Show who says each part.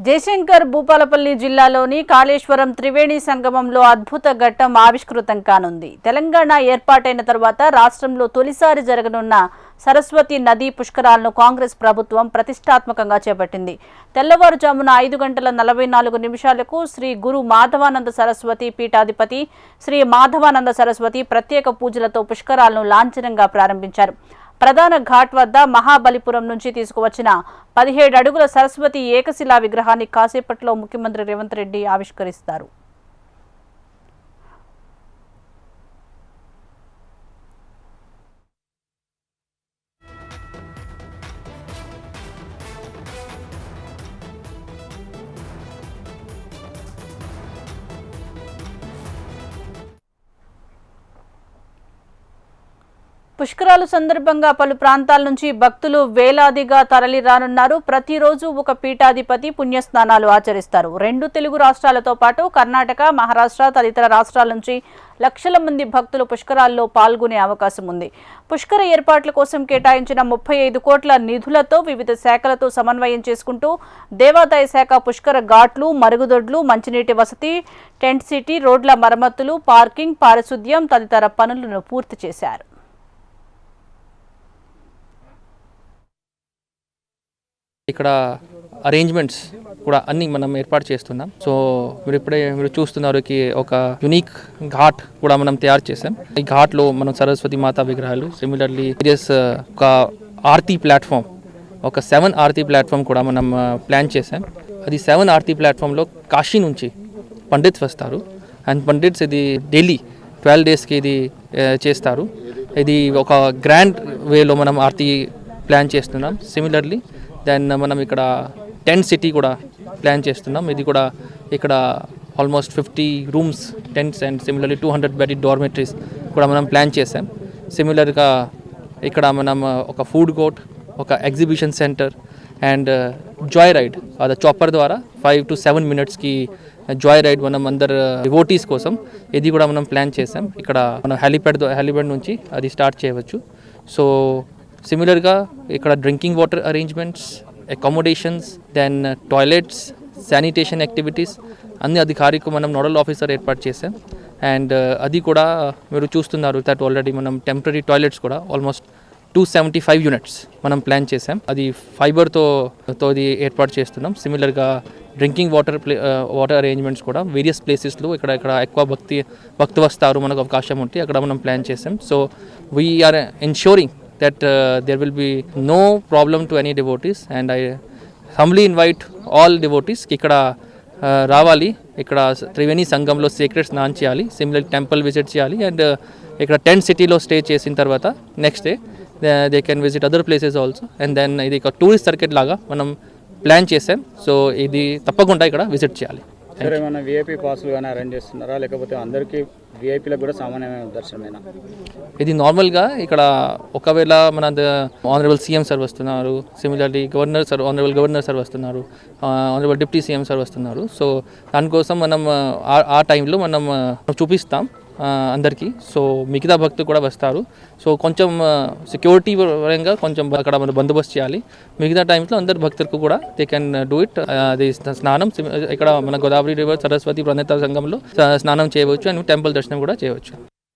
Speaker 1: జయశంకర్ భూపాలపల్లి జిల్లాలోని కాళేశ్వరం త్రివేణి సంగమంలో అద్భుత ఘట్టం ఆవిష్కృతం కానుంది. తెలంగాణ ఏర్పాటైన తర్వాత రాష్ట్రంలో తొలిసారి జరగనున్న సరస్వతి నదీ పుష్కరాలను కాంగ్రెస్ ప్రభుత్వం ప్రతిష్టాత్మకంగా చేపట్టింది. తెల్లవారుజామున 5:44 శ్రీ గురు మాధవానంద సరస్వతి పీఠాధిపతి శ్రీ మాధవానంద సరస్వతి ప్రత్యేక పూజలతో పుష్కరాలను లాంఛనంగా ప్రారంభించారు. ప్రధాన ఘాట్ వద్ద మహాబలిపురం నుంచి తీసుకువచ్చిన 17 అడుగుల సరస్వతి ఏకశిలా విగ్రహాన్ని కాసేపట్లో ముఖ్యమంత్రి రేవంత్ రెడ్డి ఆవిష్కరిస్తారు. పుష్కరాలు సందర్భంగా పలు ప్రాంతాల నుంచి భక్తులు వేలాదిగా తరలి రానున్నారు. ప్రతిరోజు ఒక పీఠాధిపతి పుణ్యస్నానాలు ఆచరిస్తారు. 2 తెలుగు రాష్ట్రాలతో పాటు కర్ణాటక, మహారాష్ట్ర తదితర రాష్ట్రాల నుంచి లక్షల మంది భక్తులు పుష్కరాల్లో పాల్గొనే అవకాశం ఉంది. పుష్కర ఏర్పాట్ల కోసం కేటాయించిన 35 కోట్ల నిధులతో వివిధ శాఖలతో సమన్వయం చేసుకుంటూ దేవాదాయ శాఖ పుష్కర ఘాట్లు, మరుగుదొడ్లు, మంచినీటి వసతి, టెంట్ సిటీ, రోడ్ల మరమ్మతులు, పార్కింగ్, పారిశుద్ధ్యం తదితర పనులను పూర్తి చేశారు.
Speaker 2: ఇక్కడ అరేంజ్మెంట్స్ కూడా అన్ని మనం ఏర్పాటు చేస్తున్నాం. సో మీరు చూస్తున్నారు ఒక యునిక్ ఘాట్ కూడా మనం తయారు చేసాం. ఈ ఘాట్లో మనం సరస్వతి మాతా విగ్రహాలు, సిమిలర్లీ ఒక ఆర్తి ప్లాట్ఫామ్, ఒక 7 ఆర్తి ప్లాట్ఫామ్ కూడా మనం ప్లాన్ చేసాం. అది 7 ఆర్తి ప్లాట్ఫామ్లో కాశీ నుంచి పండిట్స్ వస్తారు అండ్ పండిట్స్ ఇది డైలీ 12 డేస్కి ఇది చేస్తారు. ఇది ఒక గ్రాండ్ వేలో మనం ఆర్తి ప్లాన్ చేస్తున్నాం. సిమిలర్లీ దెన్ మనం ఇక్కడ టెంట్ సిటీ కూడా ప్లాన్ చేస్తున్నాం. ఇది కూడా ఇక్కడ almost 50 rooms tents and similarly 200 bedded dormitories కూడా మనం ప్లాన్ చేసాం. సిమిలర్గా ఇక్కడ మనం ఒక ఫుడ్ కోర్ట్, ఒక exhibition centre and joy ride అది చాపర్ ద్వారా 5 to 7 మినిట్స్కి జాయ్ రైడ్ మనం అందరు డివోటీస్ కోసం ఇది కూడా మనం ప్లాన్ చేసాం. ఇక్కడ మనం హెలిప్యాడ్ నుంచి అది స్టార్ట్ చేయవచ్చు. సో సిమిలర్గా ఇక్కడ drinking water arrangements, accommodations, then toilets, sanitation activities అన్ని అధికారికి మనం నోడల్ ఆఫీసర్ ఏర్పాటు చేసాం. అండ్ అది కూడా మీరు చూస్తున్నారు దట్ ఆల్రెడీ మనం టెంపరీ టాయిలెట్స్ కూడా ఆల్మోస్ట్ 275 యూనిట్స్ మనం ప్లాన్ చేసాం. అది ఫైబర్తో అది ఏర్పాటు చేస్తున్నాం. సిమిలర్గా డ్రింకింగ్ వాటర్ అరేంజ్మెంట్స్ కూడా వేరియస్ ప్లేసెస్లో ఇక్కడ ఎక్కువ భక్తి వస్తారు మనకు అవకాశం ఉంటే అక్కడ మనం ప్లాన్ చేసాం. So we are ensuring that there will be no problem to any devotees and I humbly invite all devotees ఇక్కడ రావాలి. ఇక్కడ త్రివేణి సంగంలో సీక్రెట్ స్నానం చేయాలి, సిమిలర్ టెంపుల్ విజిట్ చేయాలి అండ్ ఇక్కడ టెంట్ సిటీలో స్టే చేసిన తర్వాత next day they can visit other places also and then ఇది ఒక టూరిస్ట్ సర్కిట్ లాగా మనం ప్లాన్ చేసాం. సో ఇది తప్పకుండా ఇక్కడ విజిట్ చేయాలి.
Speaker 3: సరే, ఏమైనా విఐపీ పాసులు కానీ అరేంజ్ చేస్తున్నారా, లేకపోతే అందరికీ విఐపీలకు కూడా సామాన్యమైన దర్శనమేనా?
Speaker 2: ఇది నార్మల్గా ఇక్కడ ఒకవేళ మన ఆనరబుల్ సీఎం సార్ వస్తున్నారు, సిమిలర్లీ ఆనరబుల్ గవర్నర్ సార్ వస్తున్నారు, ఆనరబుల్ డిప్యూటీ సీఎం సార్ వస్తున్నారు. సో దానికోసం మనం ఆ టైంలో మనం చూపిస్తాం అందరికీ. సో మిగతా భక్తులు కూడా వస్తారు. సో కొంచెం సెక్యూరిటీ పరంగా కొంచెం అక్కడ మనం బందోబస్తు చేయాలి. మిగతా టైంలో అందరు భక్తులకు కూడా దే కెన్ డూ ఇట్. అది స్నానం ఇక్కడ మన గోదావరి రివర్ సరస్వతి ప్రణేత సంఘంలో స్నానం చేయవచ్చు అండ్ టెంపుల్ దర్శనం కూడా చేయవచ్చు.